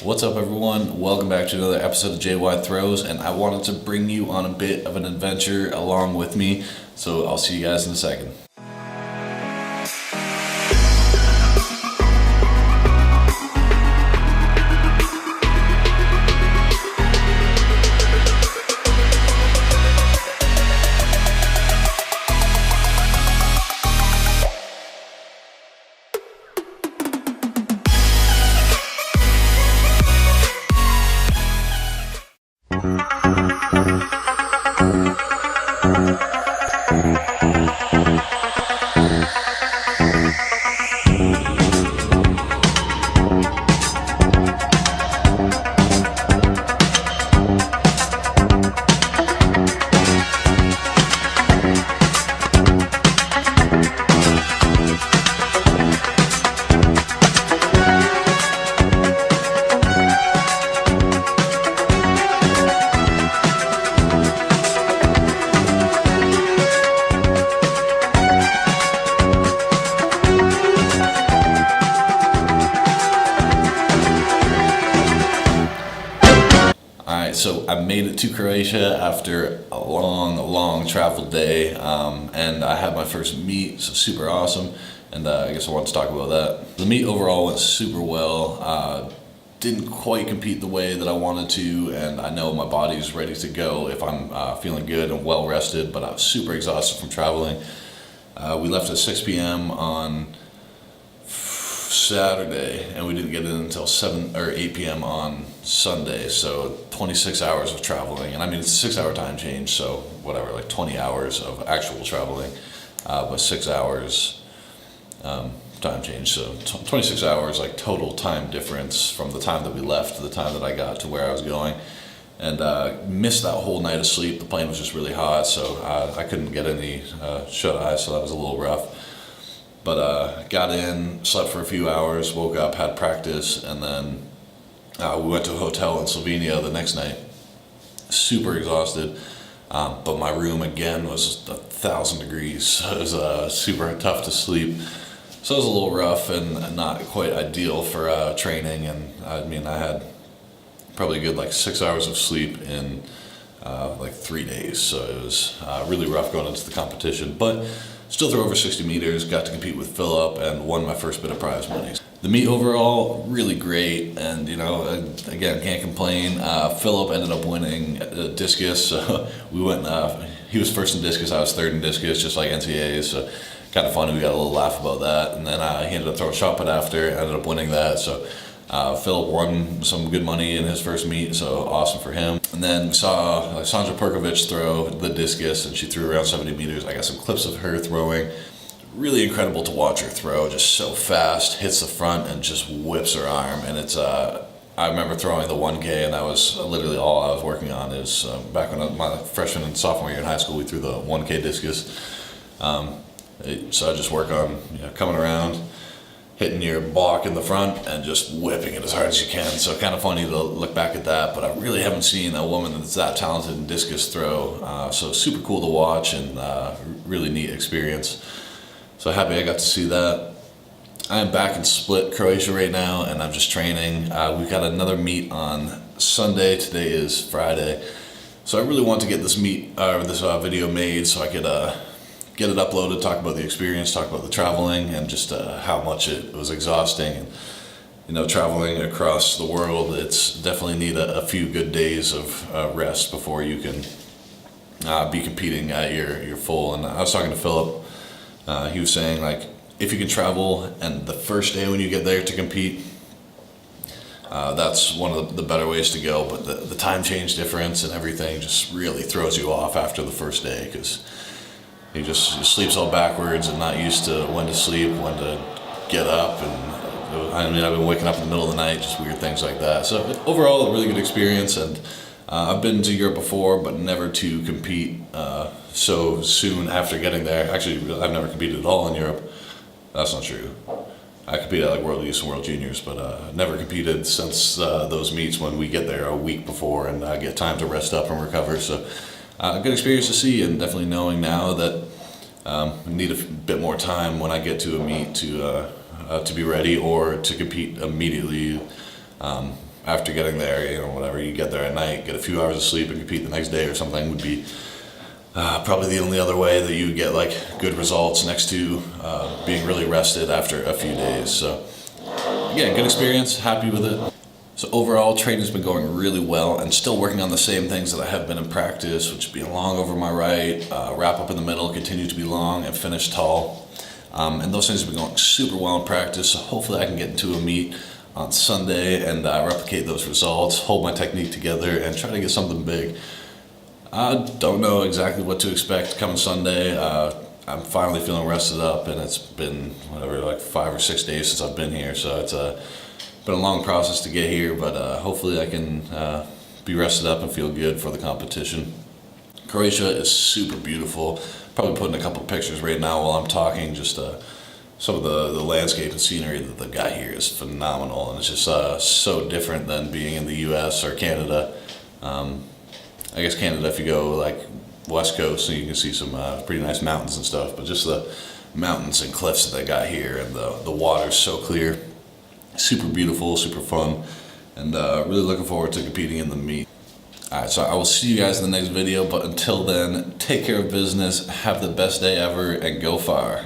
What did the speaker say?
What's up, everyone? Welcome back to another episode of JY Throws, and I wanted to bring you on a bit of an adventure along with me, so I'll see you guys in a second. So I made it to Croatia after a long travel day, and I had my first meet, so super awesome, and I guess I want to talk about that. The meet overall went super well. Didn't quite compete the way that I wanted to, and I know my body's ready to go if I'm feeling good and well rested, but I was super exhausted from traveling. We left at 6 p.m. on Saturday, and we didn't get in until 7 or 8 p.m. on Sunday, so 26 hours of traveling. And I mean, it's a 6-hour time change, so whatever, like 20 hours of actual traveling, but 6 hours time change, so 26 hours like total time difference from the time that we left to the time that I got to where I was going. And missed that whole night of sleep. The plane was just really hot, so I couldn't get any shut-eye, so that was a little rough. But got in, slept for a few hours, woke up, had practice, and then we went to a hotel in Slovenia the next night. Super exhausted, but my room again was 1,000 degrees, so it was super tough to sleep. So it was a little rough and not quite ideal for training. And I mean, I had probably a good like 6 hours of sleep in like 3 days, so it was really rough going into the competition. But still threw over 60 meters, got to compete with Philip, and won my first bit of prize money. The meet overall, really great, and you know, again, can't complain. Philip ended up winning discus, so we went, he was first in discus, I was third in discus, just like NCAAs, so kind of funny, we got a little laugh about that. And then he ended up throwing shot put after, ended up winning that, so Philip won some good money in his first meet, so awesome for him. And then we saw Sandra Perkovic throw the discus, and she threw around 70 meters. I got some clips of her throwing. Really incredible to watch her throw, just so fast, hits the front and just whips her arm. And it's, I remember throwing the 1K, and that was literally all I was working on. Is back when my freshman and sophomore year in high school, we threw the 1K discus. So I just work on coming around, hitting your block in the front and just whipping it as hard as you can. So kind of funny to look back at that, but I really haven't seen a woman that's that talented in discus throw. So super cool to watch and really neat experience. So happy I got to see that. I am back in Split, Croatia right now, and I'm just training. We've got another meet on Sunday. Today is Friday. So I really want to get this video made so I could get it uploaded, talk about the experience, talk about the traveling, and just how much it was exhausting. And, you know, traveling across the world, it's definitely need a few good days of rest before you can be competing at your full. And I was talking to Philip, he was saying, like, if you can travel and the first day when you get there to compete, that's one of the better ways to go. But the time change difference and everything just really throws you off after the first day, because he just sleeps all backwards and not used to when to sleep, when to get up. And I mean, I've been waking up in the middle of the night, just weird things like that. So overall, a really good experience. And I've been to Europe before, but never to compete so soon after getting there. Actually, I've never competed at all in Europe. That's not true. I competed at like World Youth and World Juniors, but never competed since those meets when we get there a week before and get time to rest up and recover. So good experience to see, and definitely knowing now that need a bit more time when I get to a meet to be ready or to compete immediately after getting there, whatever, you get there at night, get a few hours of sleep and compete the next day or something would be probably the only other way that you would get like good results next to being really rested after a few days. So yeah, good experience, happy with it. So overall, training's been going really well and still working on the same things that I have been in practice, which being long over my right, wrap up in the middle, continue to be long, and finish tall. And those things have been going super well in practice, so hopefully I can get into a meet on Sunday and replicate those results, hold my technique together, and try to get something big. I don't know exactly what to expect coming Sunday. I'm finally feeling rested up, and it's been, like 5 or 6 days since I've been here, so it's been a long process to get here, but hopefully I can be rested up and feel good for the competition. Croatia is super beautiful. Probably putting a couple of pictures right now while I'm talking. Just some of the landscape and scenery that they've got here is phenomenal, and it's just so different than being in the U.S. or Canada. I guess Canada, if you go like West Coast, so you can see some pretty nice mountains and stuff, but just the mountains and cliffs that they got here, and the water's so clear. Super beautiful, super fun, and really looking forward to competing in the meet. Alright, so I will see you guys in the next video, but until then, take care of business, have the best day ever, and go far.